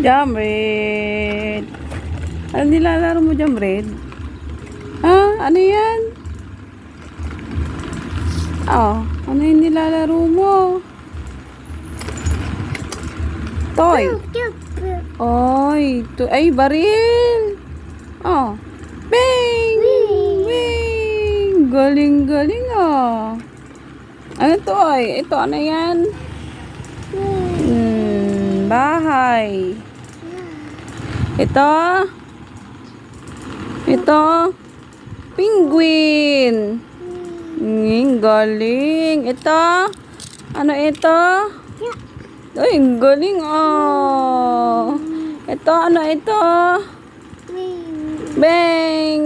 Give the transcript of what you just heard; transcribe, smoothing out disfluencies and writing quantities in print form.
Jamred. Ano nilalaro mo, Jamred? Ha? Ano yan? Oh, ano yung nilalaro mo? Toy. Oy, ay, baril. Oh. Bang! Bang! Galing-galing ah. Ano to ay? Ito, ano yan? Bahay. Ito. Ito. Penguin. Galing. Ito. Ano ito? Ay, galing ah. Ito, ano ito? Bang!